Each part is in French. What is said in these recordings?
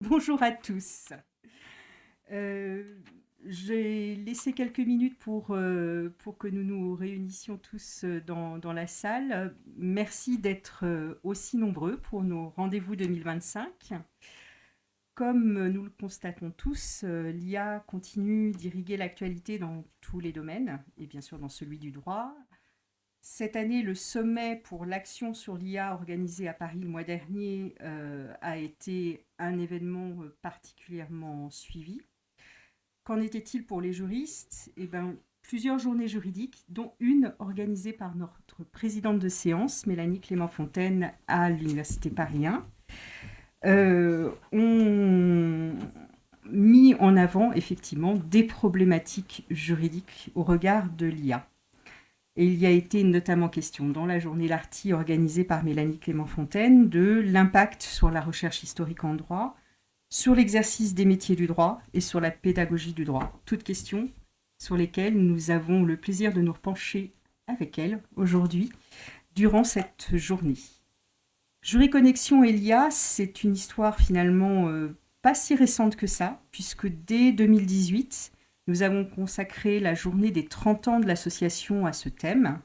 Bonjour à tous. Euh, j'ai laissé quelques minutes pour que nous nous réunissions tous dans la salle. Merci d'être aussi nombreux pour nos rendez-vous 2025. Comme nous le constatons tous, l'IA continue d'irriguer l'actualité dans tous les domaines, et bien sûr dans celui du droit. Cette année, le sommet pour l'action sur l'IA organisé à Paris le mois dernier a été un événement particulièrement suivi. Qu'en était-il pour les juristes? Eh ben, plusieurs journées juridiques, dont une organisée par notre présidente de séance, Mélanie Clément-Fontaine, à l'Université Paris 1, ont mis en avant effectivement des problématiques juridiques au regard de l'IA. Et il y a été notamment question dans la journée Larty organisée par Mélanie Clément-Fontaine de l'impact sur la recherche historique en droit, sur l'exercice des métiers du droit et sur la pédagogie du droit. Toutes questions sur lesquelles nous avons le plaisir de nous pencher avec elle aujourd'hui durant cette journée. Jury Connexion et l'IA, c'est une histoire finalement pas si récente que ça, puisque dès 2018, nous avons consacré la journée des 30 ans de l'association à ce thème.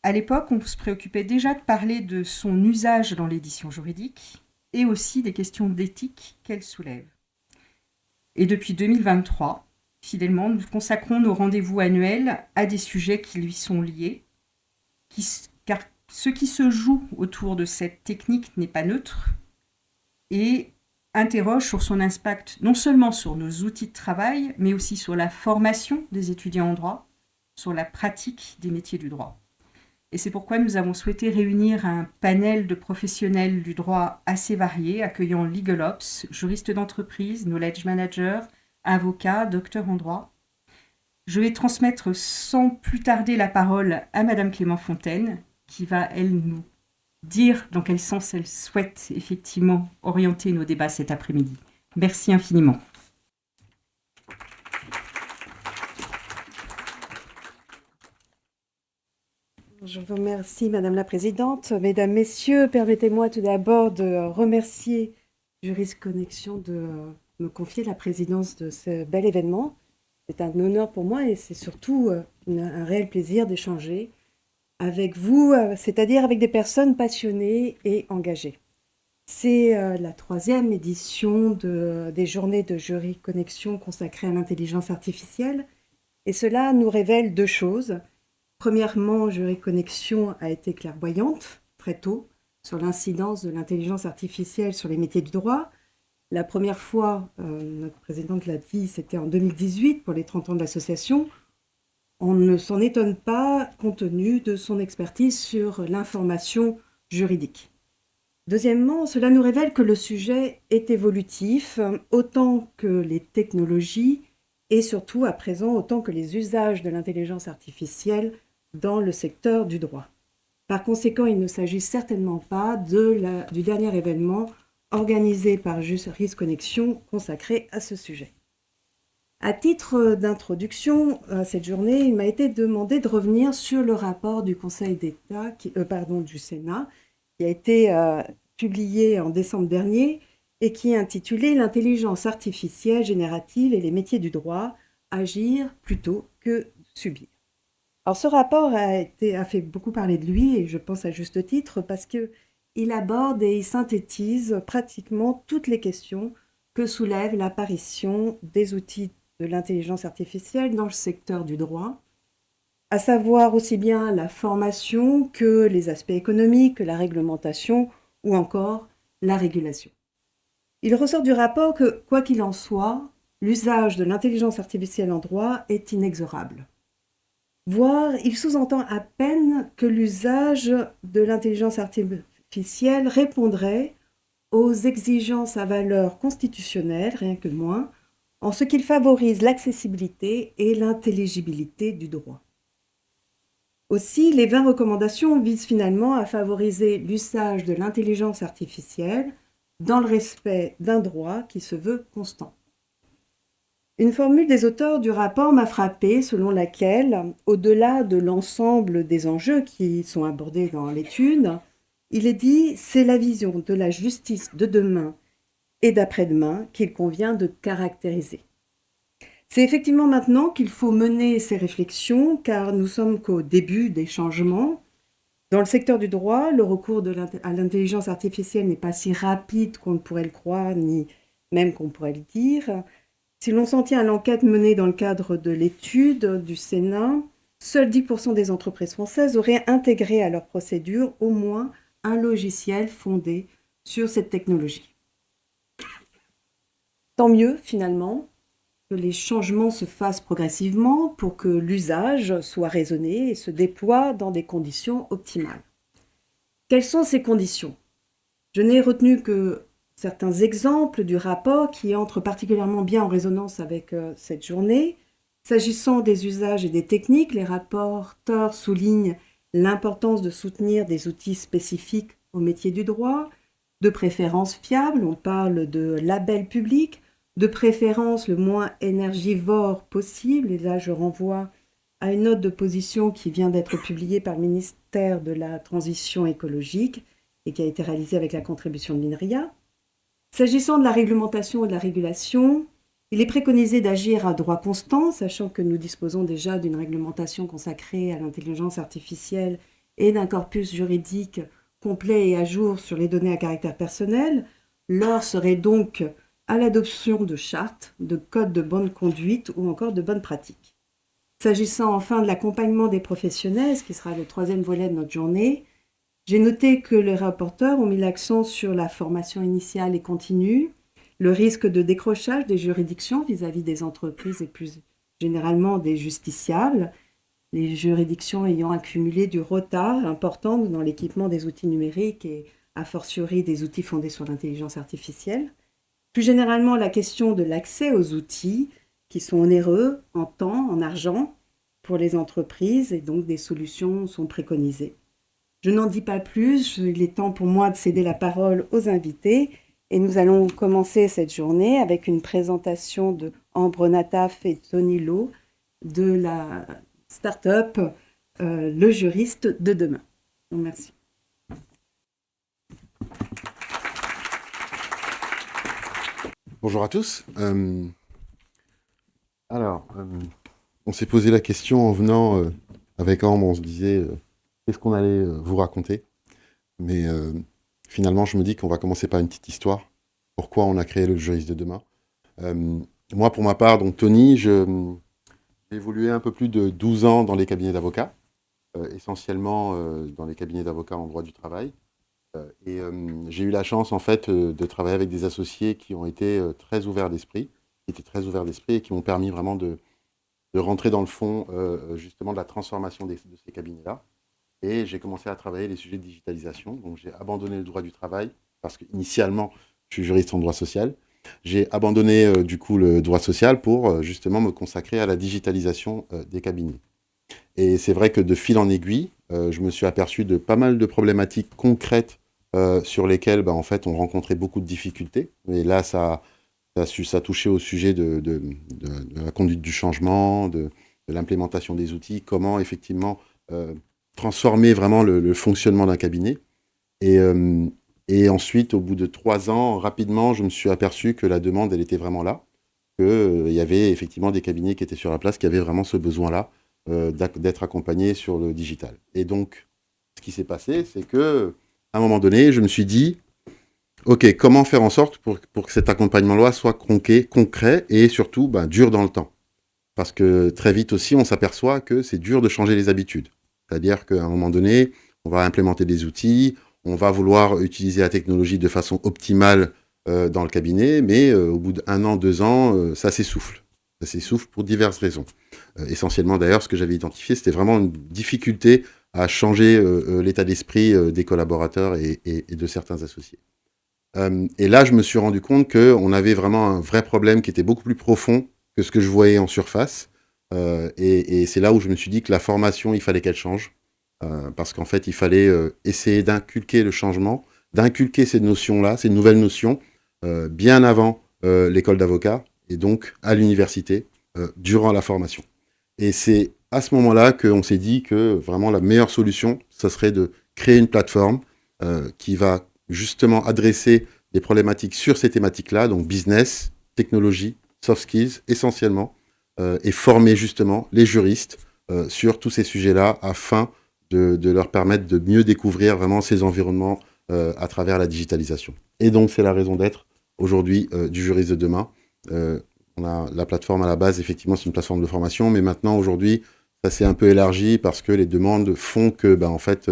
À l'époque, on se préoccupait déjà de parler de son usage dans l'édition juridique et aussi des questions d'éthique qu'elle soulève. Et depuis 2023, fidèlement, nous consacrons nos rendez-vous annuels à des sujets qui lui sont liés, car ce qui se joue autour de cette technique n'est pas neutre et interroge sur son impact non seulement sur nos outils de travail, mais aussi sur la formation des étudiants en droit, sur la pratique des métiers du droit. Et c'est pourquoi nous avons souhaité réunir un panel de professionnels du droit assez variés, accueillant Legal Ops, juristes d'entreprise, knowledge managers, avocats, docteurs en droit. Je vais transmettre sans plus tarder la parole à Madame Clément Fontaine, qui va, elle, nous dire dans quel sens elle souhaite effectivement orienter nos débats cet après-midi. Merci infiniment. Je vous remercie, Madame la Présidente. Mesdames, Messieurs, permettez-moi tout d'abord de remercier Juris Connexion de me confier la présidence de ce bel événement. C'est un honneur pour moi et c'est surtout un réel plaisir d'échanger avec vous, c'est-à-dire avec des personnes passionnées et engagées. C'est la 3e édition des journées de Jury Connexion consacrées à l'intelligence artificielle et cela nous révèle 2 choses. Premièrement, Jury Connexion a été clairvoyante très tôt sur l'incidence de l'intelligence artificielle sur les métiers du droit. La première fois, notre présidente l'a dit, c'était en 2018 pour les 30 ans de l'association. On ne s'en étonne pas compte tenu de son expertise sur l'information juridique. Deuxièmement, cela nous révèle que le sujet est évolutif, autant que les technologies et surtout à présent autant que les usages de l'intelligence artificielle dans le secteur du droit. Par conséquent, il ne s'agit certainement pas du dernier événement organisé par Juris Connexion consacré à ce sujet. À titre d'introduction à cette journée, il m'a été demandé de revenir sur le rapport du Conseil d'État, du Sénat, qui a été publié en décembre dernier et qui est intitulé « L'intelligence artificielle générative et les métiers du droit, agir plutôt que subir ». Alors ce rapport a fait beaucoup parler de lui, et je pense à juste titre, parce qu'il aborde et il synthétise pratiquement toutes les questions que soulève l'apparition des outils de l'intelligence artificielle dans le secteur du droit, à savoir aussi bien la formation que les aspects économiques, que la réglementation ou encore la régulation. Il ressort du rapport que, quoi qu'il en soit, l'usage de l'intelligence artificielle en droit est inexorable. Voire, il sous-entend à peine que l'usage de l'intelligence artificielle répondrait aux exigences à valeur constitutionnelle, rien que moins, en ce qu'il favorise l'accessibilité et l'intelligibilité du droit. Aussi, les 20 recommandations visent finalement à favoriser l'usage de l'intelligence artificielle dans le respect d'un droit qui se veut constant. Une formule des auteurs du rapport m'a frappée, selon laquelle, au-delà de l'ensemble des enjeux qui sont abordés dans l'étude, il est dit « c'est la vision de la justice de demain et d'après-demain qu'il convient de caractériser. C'est effectivement maintenant qu'il faut mener ces réflexions, car nous sommes qu'au début des changements. Dans le secteur du droit, le recours à l'intelligence artificielle n'est pas si rapide qu'on ne pourrait le croire, ni même qu'on pourrait le dire. Si l'on s'en tient à l'enquête menée dans le cadre de l'étude du Sénat, seuls 10% des entreprises françaises auraient intégré à leur procédure au moins un logiciel fondé sur cette technologie. Tant mieux, finalement, que les changements se fassent progressivement pour que l'usage soit raisonné et se déploie dans des conditions optimales. Quelles sont ces conditions ? Je n'ai retenu que certains exemples du rapport qui entrent particulièrement bien en résonance avec cette journée. S'agissant des usages et des techniques, les rapporteurs soulignent l'importance de soutenir des outils spécifiques au métier du droit, de préférence fiables, on parle de label public, de préférence le moins énergivore possible, et là je renvoie à une note de position qui vient d'être publiée par le ministère de la Transition écologique et qui a été réalisée avec la contribution de l'INRIA. S'agissant de la réglementation et de la régulation, il est préconisé d'agir à droit constant, sachant que nous disposons déjà d'une réglementation consacrée à l'intelligence artificielle et d'un corpus juridique complet et à jour sur les données à caractère personnel. L'heure serait donc à l'adoption de chartes, de codes de bonne conduite ou encore de bonnes pratiques. S'agissant enfin de l'accompagnement des professionnels, ce qui sera le troisième volet de notre journée, j'ai noté que les rapporteurs ont mis l'accent sur la formation initiale et continue, le risque de décrochage des juridictions vis-à-vis des entreprises et plus généralement des justiciables, les juridictions ayant accumulé du retard important dans l'équipement des outils numériques et a fortiori des outils fondés sur l'intelligence artificielle. Plus généralement, la question de l'accès aux outils qui sont onéreux en temps, en argent pour les entreprises et donc des solutions sont préconisées. Je n'en dis pas plus, il est temps pour moi de céder la parole aux invités et nous allons commencer cette journée avec une présentation de Ambre Nataf et Tony Lowe de la start-up Le Juriste de demain. Donc, merci. Bonjour à tous. On s'est posé la question en venant avec Ambre, on se disait qu'est-ce qu'on allait vous raconter. Mais finalement, je me dis qu'on va commencer par une petite histoire. Pourquoi on a créé le juriste de demain. Moi, pour ma part, donc Tony, j'ai évolué un peu plus de 12 ans dans les cabinets d'avocats, essentiellement dans les cabinets d'avocats en droit du travail. J'ai eu la chance, en fait, de travailler avec des associés qui ont été très ouverts d'esprit, et qui m'ont permis vraiment de rentrer dans le fond, justement, de la transformation de ces cabinets-là. Et j'ai commencé à travailler les sujets de digitalisation. Donc, j'ai abandonné le droit du travail, parce qu'initialement, je suis juriste en droit social. J'ai abandonné, du coup, le droit social pour, justement, me consacrer à la digitalisation des cabinets. Et c'est vrai que de fil en aiguille, je me suis aperçu de pas mal de problématiques concrètes sur lesquelles, en fait, on rencontrait beaucoup de difficultés. Et là, ça touchait au sujet de la conduite du changement, de l'implémentation des outils, comment, effectivement, transformer vraiment le fonctionnement d'un cabinet. Et ensuite, au bout de 3 ans, rapidement, je me suis aperçu que la demande, elle était vraiment là, qu'il y avait effectivement des cabinets qui étaient sur la place, qui avaient vraiment ce besoin-là d'être accompagnés sur le digital. Et donc, ce qui s'est passé, c'est que à un moment donné, je me suis dit, OK, comment faire en sorte pour que cet accompagnement-là soit concret et surtout dur dans le temps. Parce que très vite aussi, on s'aperçoit que c'est dur de changer les habitudes. C'est-à-dire qu'à un moment donné, on va implémenter des outils, on va vouloir utiliser la technologie de façon optimale dans le cabinet, mais au bout d'1 an, 2 ans, ça s'essouffle. Ça s'essouffle pour diverses raisons. Essentiellement, d'ailleurs, ce que j'avais identifié, c'était vraiment une difficulté à changer l'état d'esprit des collaborateurs et de certains associés. Et là, je me suis rendu compte qu'on avait vraiment un vrai problème qui était beaucoup plus profond que ce que je voyais en surface. Et c'est là où je me suis dit que la formation, il fallait qu'elle change. Parce qu'en fait, il fallait essayer d'inculquer le changement, d'inculquer ces notions-là, ces nouvelles notions, bien avant l'école d'avocat et donc à l'université, durant la formation. Et c'est à ce moment-là qu'on s'est dit que vraiment la meilleure solution, ça serait de créer une plateforme qui va justement adresser des problématiques sur ces thématiques-là, donc business, technologie, soft skills essentiellement, et former justement les juristes sur tous ces sujets-là afin de leur permettre de mieux découvrir vraiment ces environnements à travers la digitalisation. Et donc, c'est la raison d'être aujourd'hui du juriste de demain. On a la plateforme à la base, effectivement, c'est une plateforme de formation, mais maintenant, aujourd'hui, ça s'est un peu élargi parce que les demandes font que, en fait,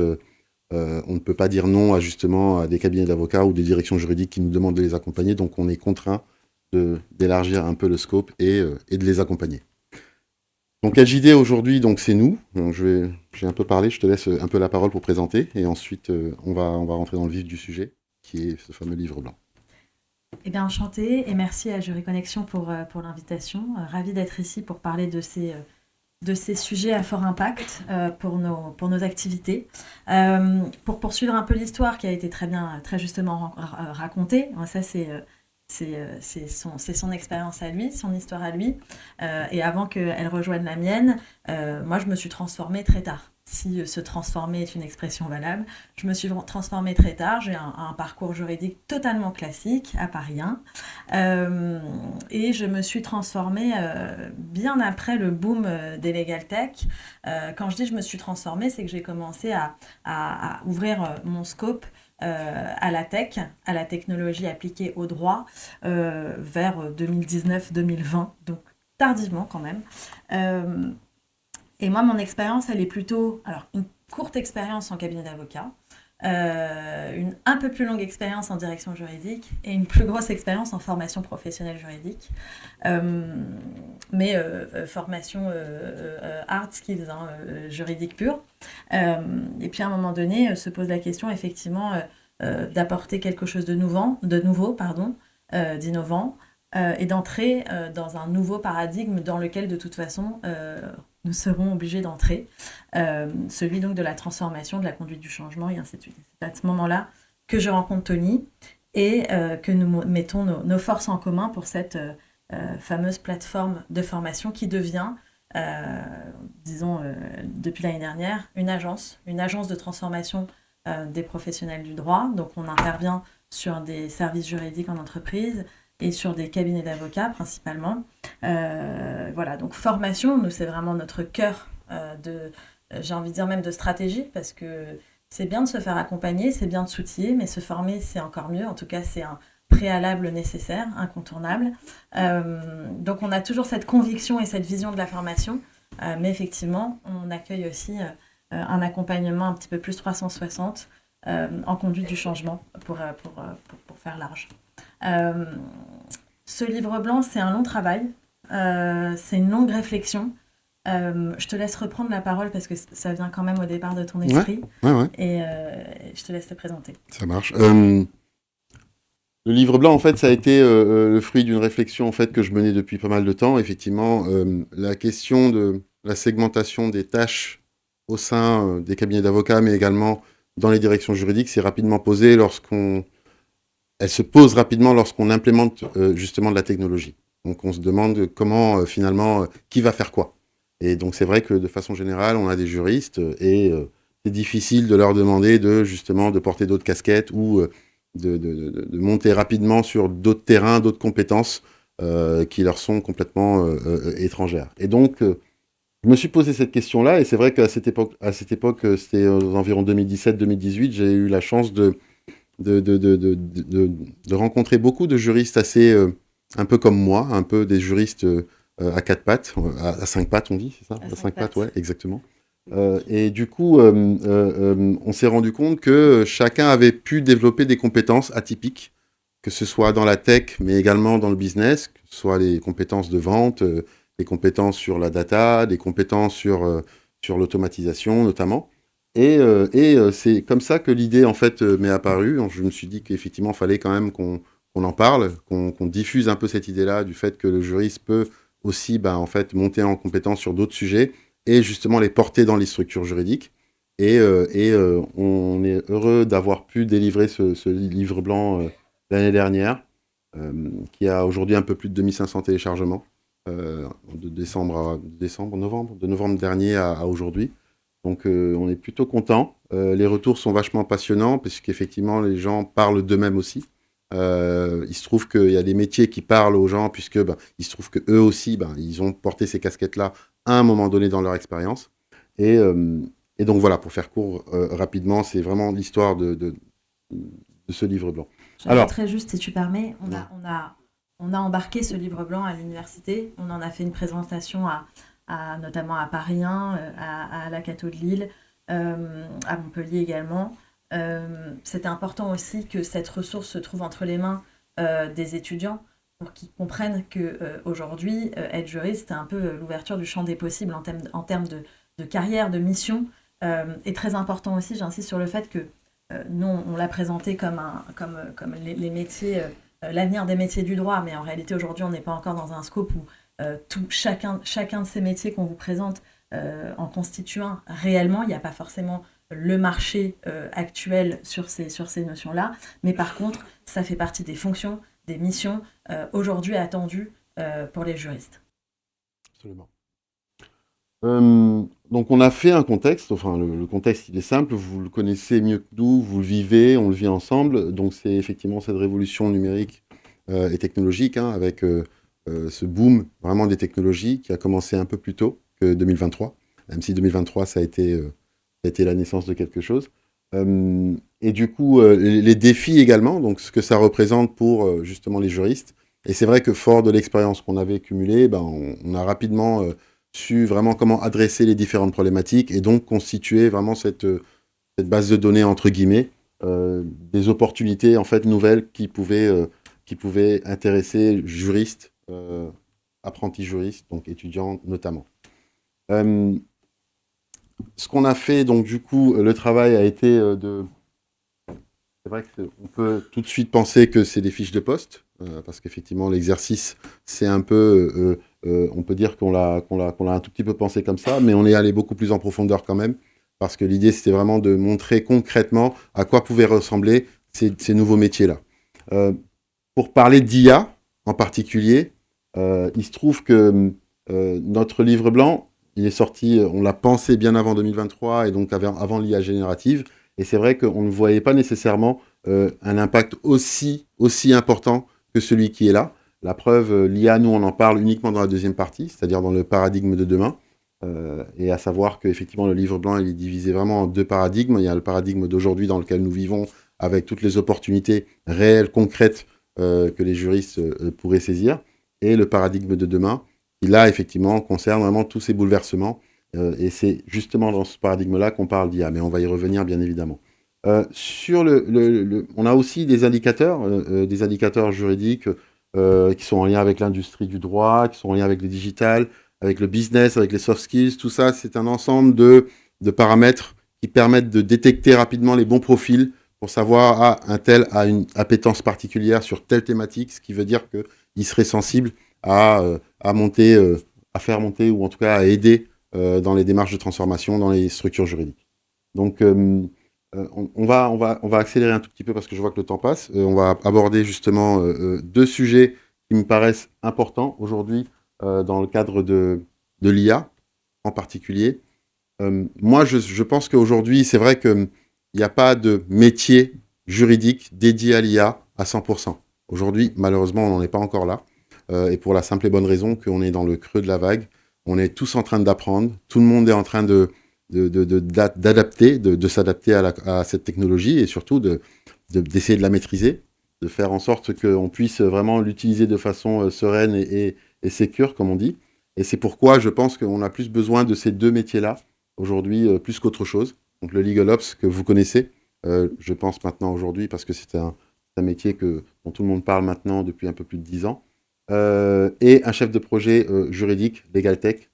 on ne peut pas dire non à, justement, à des cabinets d'avocats ou des directions juridiques qui nous demandent de les accompagner, donc on est contraint d'élargir un peu le scope et de les accompagner. Donc LJD aujourd'hui, donc c'est nous. J'ai un peu parlé, je te laisse un peu la parole pour présenter et ensuite on va rentrer dans le vif du sujet qui est ce fameux livre blanc. Eh bien, enchantée et merci à Jury Connexion pour l'invitation. Ravie d'être ici pour parler de ces sujets à fort impact pour nos activités. Pour poursuivre un peu l'histoire qui a été très justement racontée, ça c'est son expérience à lui, son histoire à lui. Et avant qu'elle rejoigne la mienne, moi je me suis transformée très tard. Si se transformer est une expression valable, je me suis transformée très tard. J'ai un parcours juridique totalement classique à Paris 1. Et je me suis transformée bien après le boom des Legal Tech. Quand je dis je me suis transformée, c'est que j'ai commencé à ouvrir mon scope à la tech, à la technologie appliquée au droit vers 2019-2020, donc tardivement quand même. Et moi, mon expérience, elle est plutôt... Alors, une courte expérience en cabinet d'avocat, une un peu plus longue expérience en direction juridique et une plus grosse expérience en formation professionnelle juridique. Mais formation hard skills, juridique pure. Et puis, à un moment donné, se pose la question, effectivement, d'apporter quelque chose de nouveau, d'innovant, et d'entrer dans un nouveau paradigme dans lequel, de toute façon... nous serons obligés d'entrer, celui donc de la transformation, de la conduite du changement, et ainsi de suite. C'est à ce moment-là que je rencontre Tony et que nous mettons nos forces en commun pour cette fameuse plateforme de formation qui devient, depuis l'année dernière, une agence de transformation des professionnels du droit. Donc on intervient sur des services juridiques en entreprise, et sur des cabinets d'avocats principalement. Voilà, donc formation, nous, c'est vraiment notre cœur j'ai envie de dire même de stratégie, parce que c'est bien de se faire accompagner, c'est bien de s'outiller, mais se former, c'est encore mieux. En tout cas, c'est un préalable nécessaire, incontournable. Donc, on a toujours cette conviction et cette vision de la formation, mais effectivement, on accueille aussi un accompagnement un petit peu plus 360 en conduite du changement, pour faire large. Ce livre blanc, c'est un long travail, c'est une longue réflexion. Je te laisse reprendre la parole parce que ça vient quand même au départ de ton esprit. Ouais. Et je te laisse te présenter. Ça marche. Le livre blanc, en fait, ça a été le fruit d'une réflexion en fait, que je menais depuis pas mal de temps. Effectivement, la question de la segmentation des tâches au sein des cabinets d'avocats, mais également dans les directions juridiques, s'est rapidement posée Elle se pose rapidement lorsqu'on implémente justement de la technologie. Donc on se demande comment finalement, qui va faire quoi. Et donc c'est vrai que de façon générale, on a des juristes et c'est difficile de leur demander de porter d'autres casquettes ou de monter rapidement sur d'autres terrains, d'autres compétences qui leur sont complètement étrangères. Et donc je me suis posé cette question-là et c'est vrai qu'à cette époque, c'était aux environs 2017-2018, j'ai eu la chance de rencontrer beaucoup de juristes assez un peu comme moi, un peu des juristes à quatre pattes, à cinq pattes on dit, c'est ça ? À cinq pattes, ouais, exactement. Et du coup, on s'est rendu compte que chacun avait pu développer des compétences atypiques, que ce soit dans la tech, mais également dans le business, que ce soit les compétences de vente, des compétences sur la data, des compétences sur l'automatisation notamment. Et c'est comme ça que l'idée en fait m'est apparue. Je me suis dit qu'effectivement, il fallait quand même qu'on en parle, qu'on diffuse un peu cette idée-là du fait que le juriste peut aussi en fait, monter en compétence sur d'autres sujets et justement les porter dans les structures juridiques. Et on est heureux d'avoir pu délivrer ce livre blanc l'année dernière, qui a aujourd'hui un peu plus de 2500 téléchargements, de novembre dernier à aujourd'hui. Donc on est plutôt content. Les retours sont vachement passionnants parce qu'effectivement les gens parlent d'eux-mêmes aussi. Il se trouve qu'il y a des métiers qui parlent aux gens, puisque il se trouve qu'eux aussi, ils ont porté ces casquettes-là à un moment donné dans leur expérience. Et donc voilà, pour faire court rapidement, c'est vraiment l'histoire de ce livre blanc. Alors, très juste, si tu permets, on a embarqué ce livre blanc à l'université. On en a fait une présentation notamment à Paris 1, à la Cato de Lille, à Montpellier également. C'était important aussi que cette ressource se trouve entre les mains des étudiants pour qu'ils comprennent qu'aujourd'hui, être juriste, c'est un peu l'ouverture du champ des possibles en termes de carrière, de mission. Et très important aussi, j'insiste sur le fait que nous, on l'a présenté comme les métiers, l'avenir des métiers du droit, mais en réalité, aujourd'hui, on n'est pas encore dans un scope où chacun de ces métiers qu'on vous présente en constituant réellement, il n'y a pas forcément le marché actuel sur ces notions-là, mais par contre, ça fait partie des fonctions, des missions aujourd'hui attendues pour les juristes. Absolument. Donc on a fait un contexte, enfin le contexte il est simple, vous le connaissez mieux que nous, vous le vivez, on le vit ensemble, donc c'est effectivement cette révolution numérique et technologique, avec ce boom vraiment des technologies qui a commencé un peu plus tôt que 2023, même si 2023 ça a été la naissance de quelque chose. Et du coup, les défis également, donc ce que ça représente pour justement les juristes. Et c'est vrai que fort de l'expérience qu'on avait cumulée, on a rapidement su vraiment comment adresser les différentes problématiques et donc constituer vraiment cette base de données entre guillemets, des opportunités en fait nouvelles qui pouvaient intéresser juristes, apprentis juristes, donc étudiants notamment. Ce qu'on a fait, donc du coup, le travail a été c'est vrai qu'on peut tout de suite penser que c'est des fiches de poste, parce qu'effectivement, l'exercice, c'est un peu, on peut dire qu'on l'a un tout petit peu pensé comme ça, mais on est allé beaucoup plus en profondeur quand même, parce que l'idée, c'était vraiment de montrer concrètement à quoi pouvaient ressembler ces nouveaux métiers-là. Pour parler d'IA en particulier, il se trouve que notre livre blanc, il est sorti, on l'a pensé bien avant 2023 et donc avant l'IA générative. Et c'est vrai qu'on ne voyait pas nécessairement un impact aussi important que celui qui est là. La preuve, l'IA, nous, on en parle uniquement dans la deuxième partie, c'est-à-dire dans le paradigme de demain. Et à savoir qu'effectivement, le livre blanc, il est divisé vraiment en deux paradigmes. Il y a le paradigme d'aujourd'hui dans lequel nous vivons, avec toutes les opportunités réelles, concrètes que les juristes pourraient saisir. Et le paradigme de demain, qui là, effectivement, concerne vraiment tous ces bouleversements. Et c'est justement dans ce paradigme-là qu'on parle d'IA, mais on va y revenir, bien évidemment. On a aussi des indicateurs juridiques qui sont en lien avec l'industrie du droit, qui sont en lien avec le digital, avec le business, avec les soft skills. Tout ça, c'est un ensemble de paramètres qui permettent de détecter rapidement les bons profils pour savoir un tel a une appétence particulière sur telle thématique, ce qui veut dire qu'il serait sensible à faire monter ou en tout cas à aider dans les démarches de transformation dans les structures juridiques. Donc, on va accélérer un tout petit peu parce que je vois que le temps passe. On va aborder justement deux sujets qui me paraissent importants aujourd'hui dans le cadre de l'IA en particulier. Moi, je pense qu'aujourd'hui, c'est vrai qu'il n'y a pas de métier juridique dédié à l'IA à 100%. Aujourd'hui, malheureusement, on n'en est pas encore là. Et pour la simple et bonne raison qu'on est dans le creux de la vague. On est tous en train d'apprendre. Tout le monde est en train d'adapter, de s'adapter à cette technologie et surtout d'essayer de la maîtriser, de faire en sorte qu'on puisse vraiment l'utiliser de façon sereine et sécure, comme on dit. Et c'est pourquoi je pense qu'on a plus besoin de ces deux métiers-là aujourd'hui, plus qu'autre chose. Donc le Legal Ops que vous connaissez, je pense maintenant aujourd'hui, parce que c'est un métier dont tout le monde parle maintenant depuis un peu plus de 10 ans. Et un chef de projet juridique, Legal Tech.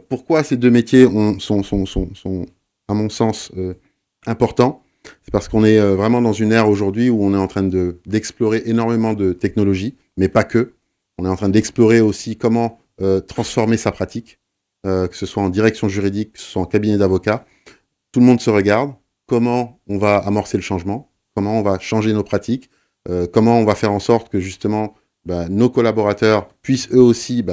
Pourquoi ces deux métiers sont à mon sens, importants ? C'est parce qu'on est vraiment dans une ère aujourd'hui où on est en train d'explorer énormément de technologies, mais pas que. On est en train d'explorer aussi comment transformer sa pratique, que ce soit en direction juridique, que ce soit en cabinet d'avocat. Tout le monde se regarde. Comment on va amorcer le changement ? Comment on va changer nos pratiques ? Comment on va faire en sorte que justement nos collaborateurs puissent eux aussi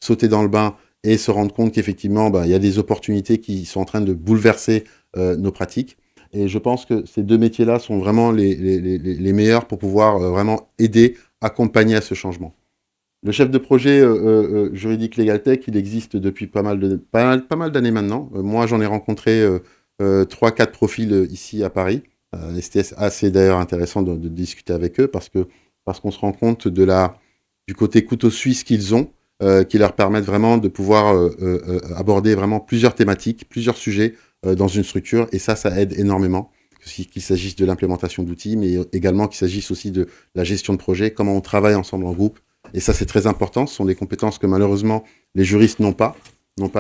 sauter dans le bain et se rendre compte qu'effectivement, il y a des opportunités qui sont en train de bouleverser nos pratiques. Et je pense que ces deux métiers-là sont vraiment les meilleurs pour pouvoir vraiment aider, accompagner à ce changement. Le chef de projet juridique LegalTech, il existe depuis pas mal d'années maintenant. Moi, j'en ai rencontré 3-4 profils ici à Paris. Et c'était assez d'ailleurs intéressant de discuter avec eux parce qu'on se rend compte du côté couteau suisse qu'ils ont, qui leur permettent vraiment de pouvoir aborder vraiment plusieurs thématiques, plusieurs sujets dans une structure. Et ça aide énormément, qu'il s'agisse de l'implémentation d'outils, mais également qu'il s'agisse aussi de la gestion de projet, comment on travaille ensemble en groupe. Et ça, c'est très important. Ce sont des compétences que malheureusement, les juristes n'ont pas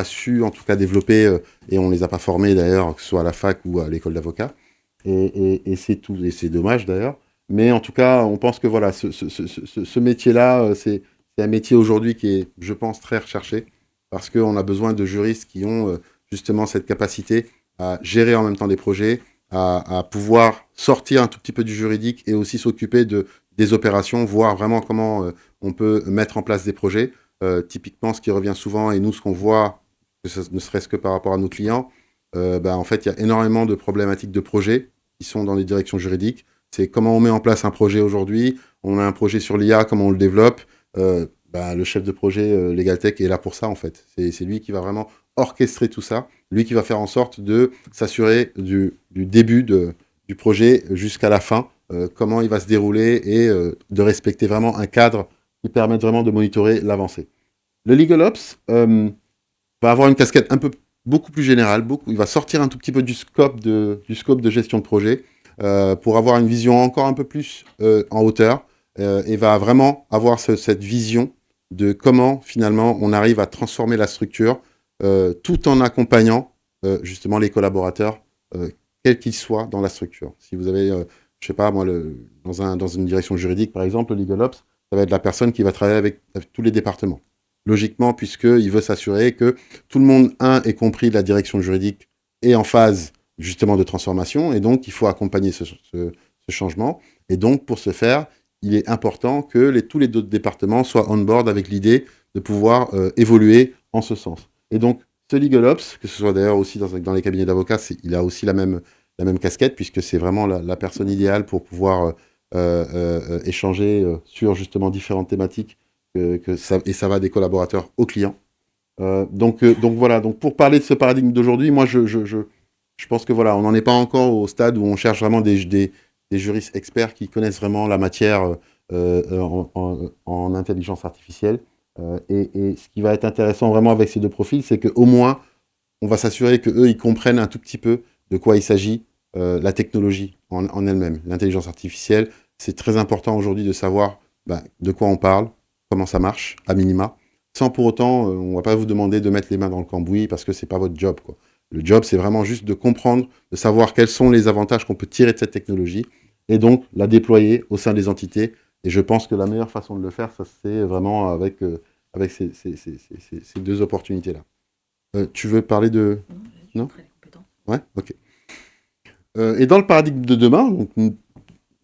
su en tout cas développer, et on ne les a pas formés d'ailleurs, que ce soit à la fac ou à l'école d'avocat. Et c'est tout, et c'est dommage d'ailleurs. Mais en tout cas, on pense que voilà, ce métier-là, c'est un métier aujourd'hui qui est, je pense, très recherché, parce qu'on a besoin de juristes qui ont justement cette capacité à gérer en même temps des projets, à pouvoir sortir un tout petit peu du juridique et aussi s'occuper des opérations, voir vraiment comment on peut mettre en place des projets. Typiquement, ce qui revient souvent, et nous, ce qu'on voit, ne serait-ce que par rapport à nos clients, en fait, il y a énormément de problématiques de projets qui sont dans les directions juridiques. C'est comment on met en place un projet aujourd'hui. On a un projet sur l'IA, comment on le développe. Le chef de projet LegalTech est là pour ça, en fait. C'est lui qui va vraiment orchestrer tout ça, lui qui va faire en sorte de s'assurer du début du projet jusqu'à la fin, comment il va se dérouler et de respecter vraiment un cadre qui permette vraiment de monitorer l'avancée. Le LegalOps va avoir une casquette beaucoup plus générale, il va sortir un tout petit peu du scope de gestion de projet pour avoir une vision encore un peu plus en hauteur et va vraiment avoir cette vision de comment finalement on arrive à transformer la structure tout en accompagnant justement les collaborateurs, quels qu'ils soient dans la structure. Si vous avez, je sais pas moi, dans une direction juridique par exemple, le LegalOps, ça va être la personne qui va travailler avec tous les départements. Logiquement, puisqu'il veut s'assurer que tout le monde, ait compris la direction juridique et en phase justement de transformation, et donc il faut accompagner ce changement. Et donc, pour ce faire, il est important que tous les autres départements soient on board avec l'idée de pouvoir évoluer en ce sens. Et donc, ce LegalOps, que ce soit d'ailleurs aussi dans les cabinets d'avocats, il a aussi la même casquette, puisque c'est vraiment la personne idéale pour pouvoir échanger sur justement différentes thématiques, et ça va des collaborateurs aux clients. Donc voilà, donc pour parler de ce paradigme d'aujourd'hui, moi je pense que voilà, on n'en est pas encore au stade où on cherche vraiment des juristes experts qui connaissent vraiment la matière en intelligence artificielle. Et ce qui va être intéressant vraiment avec ces deux profils, c'est qu'au moins, on va s'assurer qu'eux, ils comprennent un tout petit peu de quoi il s'agit, la technologie en elle-même. L'intelligence artificielle, c'est très important aujourd'hui de savoir de quoi on parle, comment ça marche, à minima, sans pour autant, on ne va pas vous demander de mettre les mains dans le cambouis parce que ce n'est pas votre job, quoi. Le job, c'est vraiment juste de comprendre, de savoir quels sont les avantages qu'on peut tirer de cette technologie et donc la déployer au sein des entités. Et je pense que la meilleure façon de le faire, ça c'est vraiment avec ces deux opportunités-là. Tu veux parler de... Non ? Ouais, ok. Et dans le paradigme de demain, donc,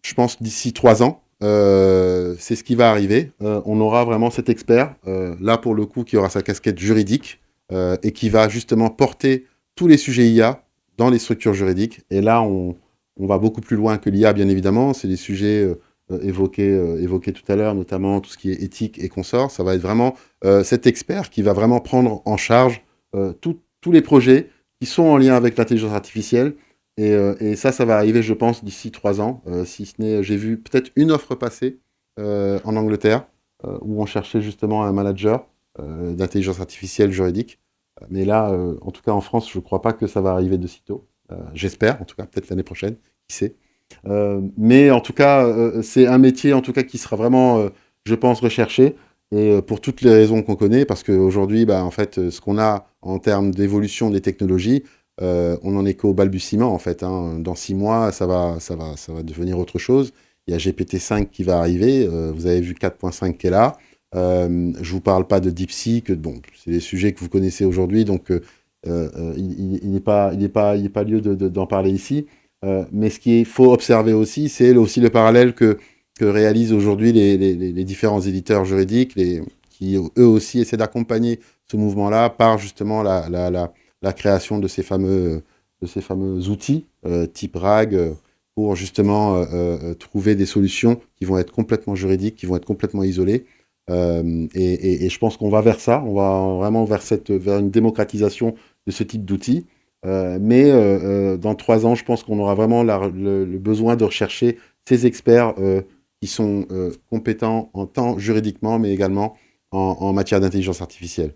je pense d'ici 3 ans, c'est ce qui va arriver. On aura vraiment cet expert, là pour le coup, qui aura sa casquette juridique et qui va justement porter tous les sujets IA dans les structures juridiques. Et là, on va beaucoup plus loin que l'IA, bien évidemment. C'est des sujets évoqués tout à l'heure, notamment tout ce qui est éthique et consorts. Ça va être vraiment cet expert qui va vraiment prendre en charge tous les projets qui sont en lien avec l'intelligence artificielle. Et ça va arriver, je pense, d'ici 3 ans. Si ce n'est, j'ai vu peut-être une offre passer en Angleterre où on cherchait justement un manager d'intelligence artificielle juridique. Mais là, en tout cas en France, je ne crois pas que ça va arriver de sitôt. J'espère, en tout cas, peut-être l'année prochaine, qui sait. Mais en tout cas, c'est un métier en tout cas qui sera vraiment, je pense, recherché. Et pour toutes les raisons qu'on connaît, parce qu'aujourd'hui, en fait, ce qu'on a en termes d'évolution des technologies, on n'en est qu'au balbutiement, en fait. Dans 6 mois, ça va devenir autre chose. Il y a GPT-5 qui va arriver. Vous avez vu 4.5 qui est là. Je ne vous parle pas de DeepSeek. Bon, c'est des sujets que vous connaissez aujourd'hui, donc il n'est pas lieu d'en parler ici. Mais ce qu'il faut observer aussi, c'est aussi le parallèle que réalisent aujourd'hui les différents éditeurs juridiques, qui eux aussi essaient d'accompagner ce mouvement-là par justement la création de ces fameux de ces fameux outils type RAG pour justement trouver des solutions qui vont être complètement juridiques, qui vont être complètement isolées. Et je pense qu'on va vers ça, on va vraiment vers une démocratisation de ce type d'outils. Mais dans 3 ans, je pense qu'on aura vraiment le besoin de rechercher ces experts qui sont compétents en tant juridiquement, mais également en matière d'intelligence artificielle.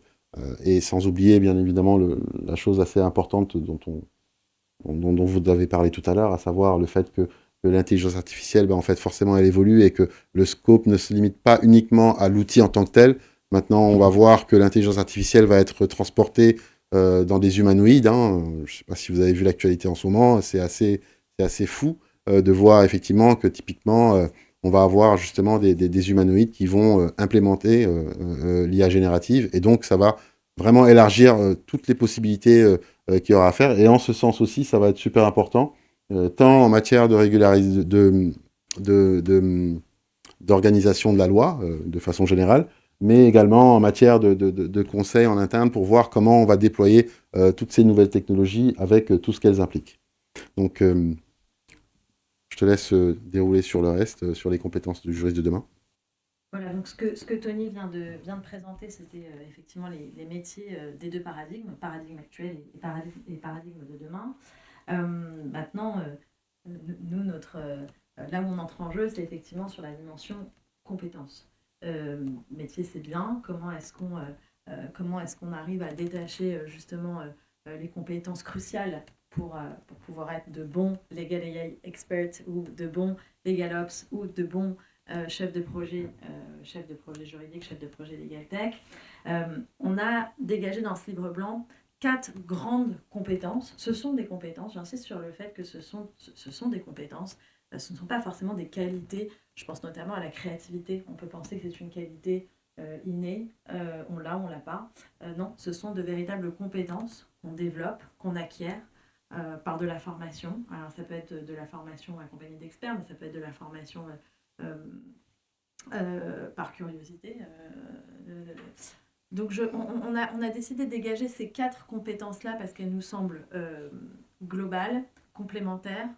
Et sans oublier, bien évidemment, la chose assez importante dont vous avez parlé tout à l'heure, à savoir le fait que l'intelligence artificielle, ben, en fait, forcément, elle évolue et que le scope ne se limite pas uniquement à l'outil en tant que tel. Maintenant, on va voir que l'intelligence artificielle va être transportée dans des humanoïdes. Hein. Je ne sais pas si vous avez vu l'actualité en ce moment, c'est assez fou de voir effectivement que typiquement, on va avoir justement des humanoïdes qui vont implémenter l'IA générative. Et donc, ça va vraiment élargir toutes les possibilités qu'il y aura à faire. Et en ce sens aussi, ça va être super important, tant en matière d'organisation de la loi, de façon générale, mais également en matière de conseils en interne pour voir comment on va déployer toutes ces nouvelles technologies avec tout ce qu'elles impliquent. Donc, je te laisse dérouler sur le reste, sur les compétences du juriste de demain. Voilà, donc ce que Tony vient de présenter, c'était effectivement les métiers des deux paradigmes, paradigme actuel et paradigme de demain. Maintenant, nous, là où on entre en jeu, c'est effectivement sur la dimension compétences. Métier, c'est bien. Comment est-ce qu'on arrive à détacher justement les compétences cruciales pour pouvoir être de bons legal AI experts ou de bons legal ops ou de bons chef de projet juridique, chef de projet legal tech. On a dégagé dans ce livre blanc 4 grandes compétences. Ce sont des compétences, j'insiste sur le fait que ce sont des compétences, ce ne sont pas forcément des qualités. Je pense notamment à la créativité. On peut penser que c'est une qualité innée, on l'a ou on l'a pas. Non, ce sont de véritables compétences qu'on développe, qu'on acquiert par de la formation. Alors ça peut être de la formation accompagnée d'experts, mais ça peut être de la formation par curiosité. Donc on a décidé de dégager ces 4 compétences-là parce qu'elles nous semblent globales, complémentaires.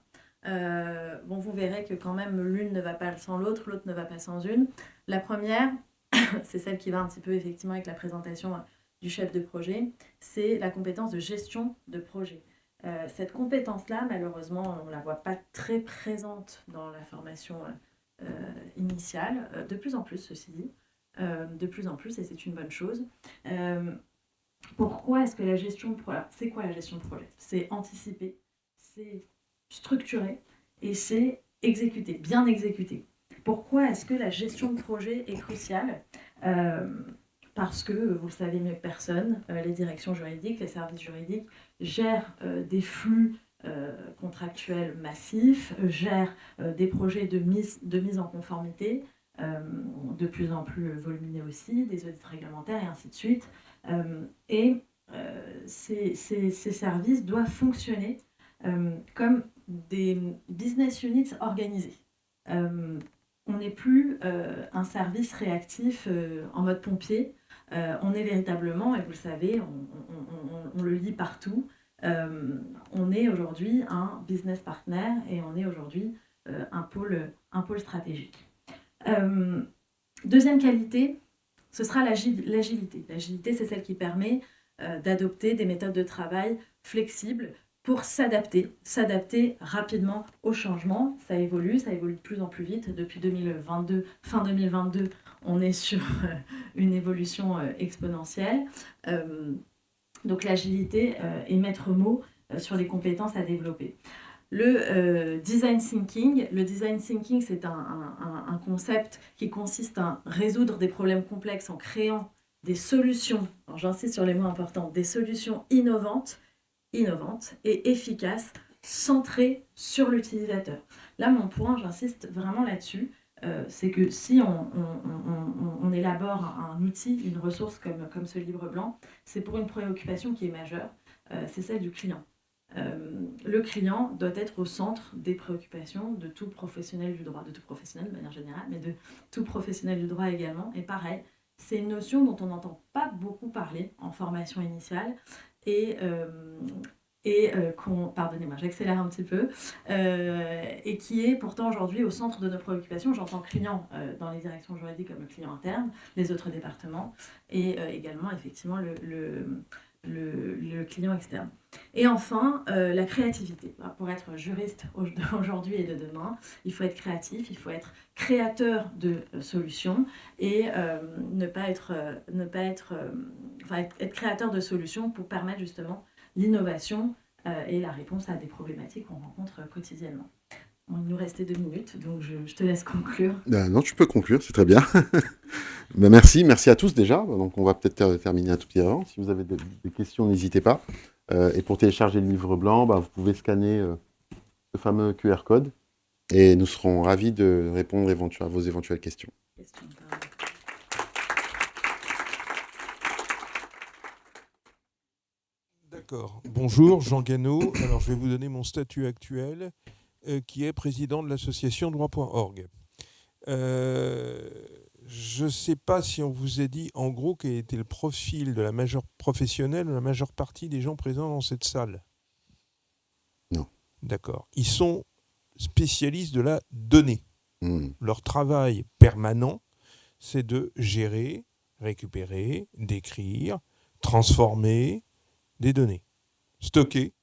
Bon, vous verrez que quand même l'une ne va pas sans l'autre ne va pas sans une. La première, c'est celle qui va un petit peu effectivement avec la présentation du chef de projet, c'est la compétence de gestion de projet. Cette compétence-là, malheureusement, on ne la voit pas très présente dans la formation initiale, de plus en plus, ceci dit, de plus en plus, et c'est une bonne chose. Pourquoi est-ce que la gestion de projet, c'est quoi la gestion de projet? C'est anticiper, c'est structurer et c'est exécuter, bien exécuter. Pourquoi est-ce que la gestion de projet est cruciale? Parce que, vous le savez mieux que personne, les directions juridiques, les services juridiques gèrent des flux contractuels massifs, gèrent des projets de mise en conformité, de plus en plus volumineux aussi, des audits réglementaires et ainsi de suite. Ces services doivent fonctionner comme des business units organisés. On n'est plus un service réactif en mode pompier. On est véritablement, et vous le savez, on le lit partout, on est aujourd'hui un business partner et on est aujourd'hui un pôle stratégique. Deuxième qualité, ce sera l'agilité. L'agilité, c'est celle qui permet d'adopter des méthodes de travail flexibles pour s'adapter rapidement au changement. Ça évolue de plus en plus vite. Depuis 2022, fin 2022, on est sur une évolution exponentielle. Donc l'agilité est maître mot sur les compétences à développer. Le design thinking, c'est un concept qui consiste à résoudre des problèmes complexes en créant des solutions, alors j'insiste sur les mots importants, des solutions innovantes et efficaces, centrées sur l'utilisateur. Là, mon point, j'insiste vraiment là-dessus, c'est que si on élabore un outil, une ressource comme ce livre blanc, c'est pour une préoccupation qui est majeure, c'est celle du client. Le client doit être au centre des préoccupations de tout professionnel du droit, de tout professionnel de manière générale, mais de tout professionnel du droit également. Et pareil, c'est une notion dont on n'entend pas beaucoup parler en formation initiale et et pardonnez-moi, j'accélère un petit peu, et qui est pourtant aujourd'hui au centre de nos préoccupations. J'entends client dans les directions juridiques comme le client interne, les autres départements, et également effectivement le client externe. Et enfin, la créativité. Pour être juriste aujourd'hui et de demain, il faut être créatif, il faut être créateur de solutions et être créateur de solutions pour permettre justement l'innovation et la réponse à des problématiques qu'on rencontre quotidiennement. Il nous restait 2 minutes, donc je te laisse conclure. Non, tu peux conclure, c'est très bien. Merci à tous déjà. Donc on va peut-être terminer un tout petit avant. Si vous avez des questions, n'hésitez pas. Et pour télécharger le livre blanc, vous pouvez scanner ce fameux QR code et nous serons ravis de répondre à vos éventuelles questions. D'accord. Bonjour, Jean Gano. Alors, je vais vous donner mon statut actuel, qui est président de l'association droit.org. Je ne sais pas si on vous a dit, en gros, quel était le profil de la majeure professionnelle, de la majeure partie des gens présents dans cette salle. Non. D'accord. Ils sont spécialistes de la donnée. Leur travail permanent, c'est de gérer, récupérer, décrire, transformer des données, stocker,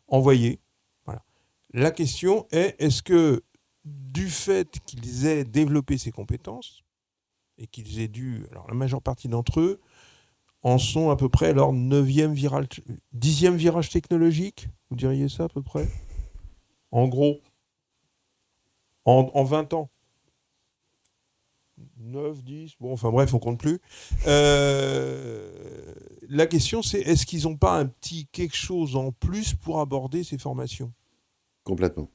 envoyer. Voilà. La question est, est-ce que du fait qu'ils aient développé ces compétences et qu'ils aient dû, alors la majeure partie d'entre eux en sont à peu près à leur 10e virage technologique, vous diriez ça à peu près? En gros, en 20 ans. 9, 10, bon, enfin bref, on compte plus. La question, c'est est-ce qu'ils n'ont pas un petit quelque chose en plus pour aborder ces formations? Complètement.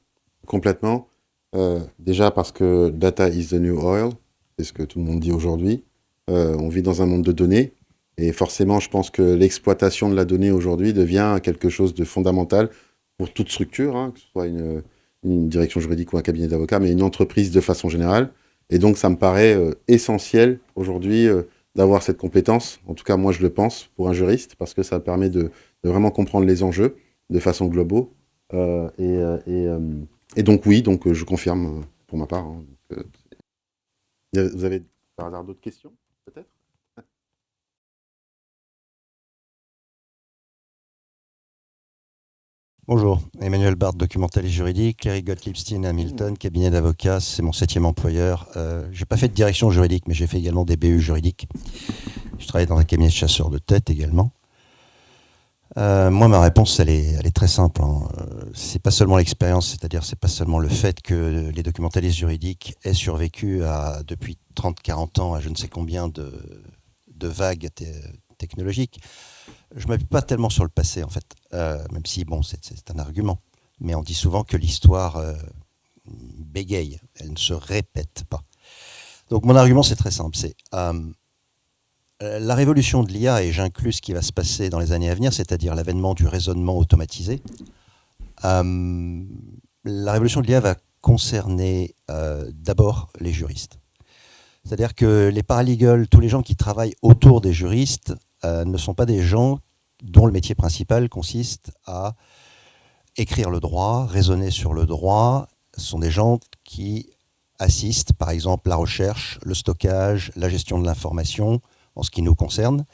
Déjà parce que data is the new oil, c'est ce que tout le monde dit aujourd'hui. On vit dans un monde de données et forcément, je pense que l'exploitation de la donnée aujourd'hui devient quelque chose de fondamental pour toute structure, que ce soit une direction juridique ou un cabinet d'avocats, mais une entreprise de façon générale. Et donc, ça me paraît essentiel aujourd'hui d'avoir cette compétence. En tout cas, moi, je le pense pour un juriste, parce que ça permet de vraiment comprendre les enjeux de façon globale. Et donc, oui, je confirme pour ma part. Vous avez par hasard d'autres questions, peut-être? Bonjour, Emmanuel Barthes, documentaliste juridique, Eric Gottliebstein, Hamilton, cabinet d'avocats, c'est mon 7e employeur. Je n'ai pas fait de direction juridique, mais j'ai fait également des BU juridiques. Je travaille dans un cabinet de chasseurs de tête également. Moi, ma réponse, elle est très simple. C'est pas seulement l'expérience, c'est-à-dire c'est pas seulement le fait que les documentalistes juridiques aient survécu depuis 30-40 ans à je ne sais combien de vagues technologiques. Je ne m'appuie pas tellement sur le passé, en fait, même si, bon, c'est un argument. Mais on dit souvent que l'histoire bégaye, elle ne se répète pas. Donc mon argument, c'est très simple, c'est la révolution de l'IA, et j'inclus ce qui va se passer dans les années à venir, c'est-à-dire l'avènement du raisonnement automatisé. La révolution de l'IA va concerner d'abord les juristes. C'est-à-dire que les paralegals, tous les gens qui travaillent autour des juristes, ne sont pas des gens dont le métier principal consiste à écrire le droit, raisonner sur le droit. Ce sont des gens qui assistent, par exemple, la recherche, le stockage, la gestion de l'information, en ce qui nous concerne,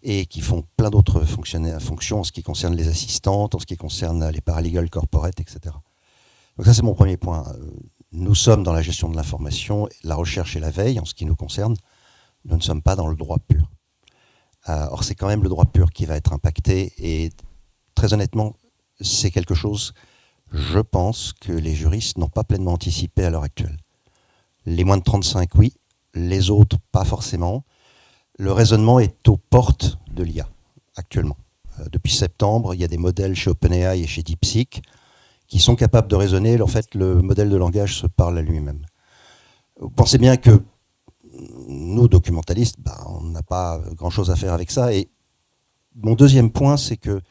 et qui font plein d'autres fonctions en ce qui concerne les assistantes, en ce qui concerne les paralegals corporate, etc. Donc ça, c'est mon premier point. Nous sommes dans la gestion de l'information, la recherche et la veille, en ce qui nous concerne. Nous ne sommes pas dans le droit pur. Or, c'est quand même le droit pur qui va être impacté et très honnêtement, c'est quelque chose, je pense, que les juristes n'ont pas pleinement anticipé à l'heure actuelle. Les moins de 35, oui, les autres, pas forcément. Le raisonnement est aux portes de l'IA, actuellement. Depuis septembre, il y a des modèles chez OpenAI et chez DeepSeek qui sont capables de raisonner. En fait, le modèle de langage se parle à lui-même. Vous pensez bien que nous, documentalistes, on n'a pas grand-chose à faire avec ça. Et mon deuxième point, c'est que,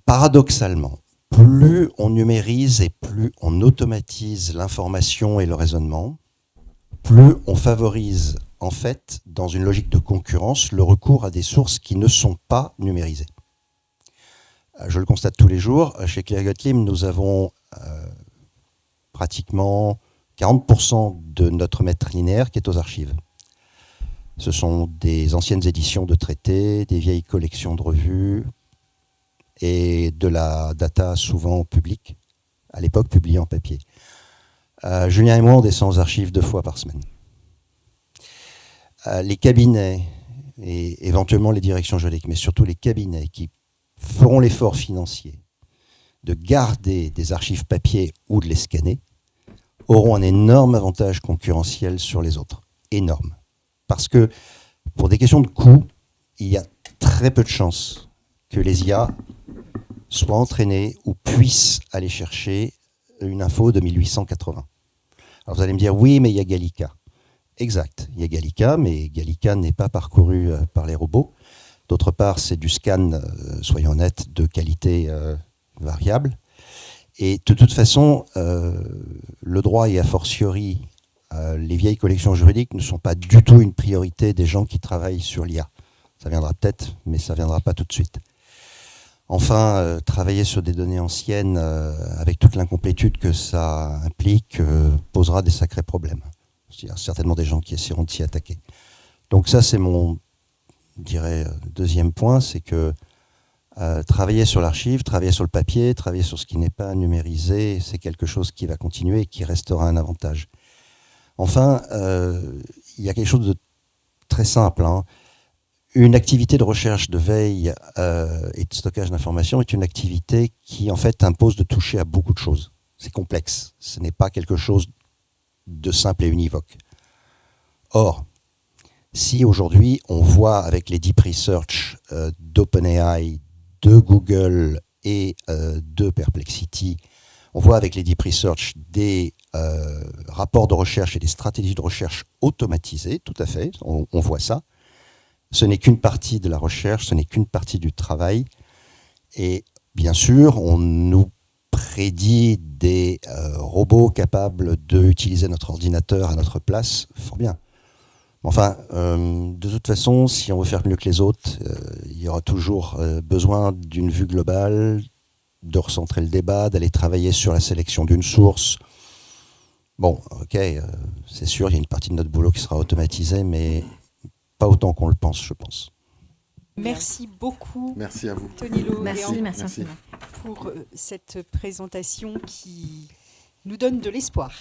paradoxalement, plus on numérise et plus on automatise l'information et le raisonnement, plus on favorise, en fait, dans une logique de concurrence, le recours à des sources qui ne sont pas numérisées. Je le constate tous les jours. Chez Cléry Gottlieb, nous avons pratiquement 40% de notre mètre linéaire qui est aux archives. Ce sont des anciennes éditions de traités, des vieilles collections de revues et de la data souvent publique, à l'époque publiée en papier. Julien et moi, on descend aux archives 2 fois par semaine. Les cabinets et éventuellement les directions juridiques, mais surtout les cabinets qui feront l'effort financier de garder des archives papier ou de les scanner, auront un énorme avantage concurrentiel sur les autres. Énorme. Parce que pour des questions de coût, il y a très peu de chances que les IA soient entraînés ou puissent aller chercher une info de 1880. Alors vous allez me dire, oui, mais il y a Gallica. Exact, il y a Gallica, mais Gallica n'est pas parcouru par les robots. D'autre part, c'est du scan, soyons honnêtes, de qualité variable. Et de toute façon, le droit et a fortiori les vieilles collections juridiques ne sont pas du tout une priorité des gens qui travaillent sur l'IA. Ça viendra peut-être, mais ça ne viendra pas tout de suite. Enfin, travailler sur des données anciennes avec toute l'incomplétude que ça implique posera des sacrés problèmes. Il y a certainement des gens qui essaieront de s'y attaquer. Donc ça, c'est mon, je dirais, deuxième point, c'est que travailler sur l'archive, travailler sur le papier, travailler sur ce qui n'est pas numérisé, c'est quelque chose qui va continuer et qui restera un avantage. Enfin, il y a quelque chose de très simple, hein. Une activité de recherche, de veille et de stockage d'informations est une activité qui, en fait, impose de toucher à beaucoup de choses. C'est complexe. Ce n'est pas quelque chose de simple et univoque. Or, si aujourd'hui, on voit avec les deep research d'OpenAI, de Google et de Perplexity, on voit avec les deep research des rapports de recherche et des stratégies de recherche automatisées, tout à fait, on voit ça. Ce n'est qu'une partie de la recherche, ce n'est qu'une partie du travail. Et bien sûr, on nous prédit des robots capables d'utiliser notre ordinateur à notre place, fort bien. Enfin, de toute façon, si on veut faire mieux que les autres, il y aura toujours besoin d'une vue globale, de recentrer le débat, d'aller travailler sur la sélection d'une source. Bon, ok, c'est sûr, il y a une partie de notre boulot qui sera automatisée, mais pas autant qu'on le pense, je pense. Merci beaucoup. Merci à vous. Tony Lo, Merci. pour cette présentation qui nous donne de l'espoir.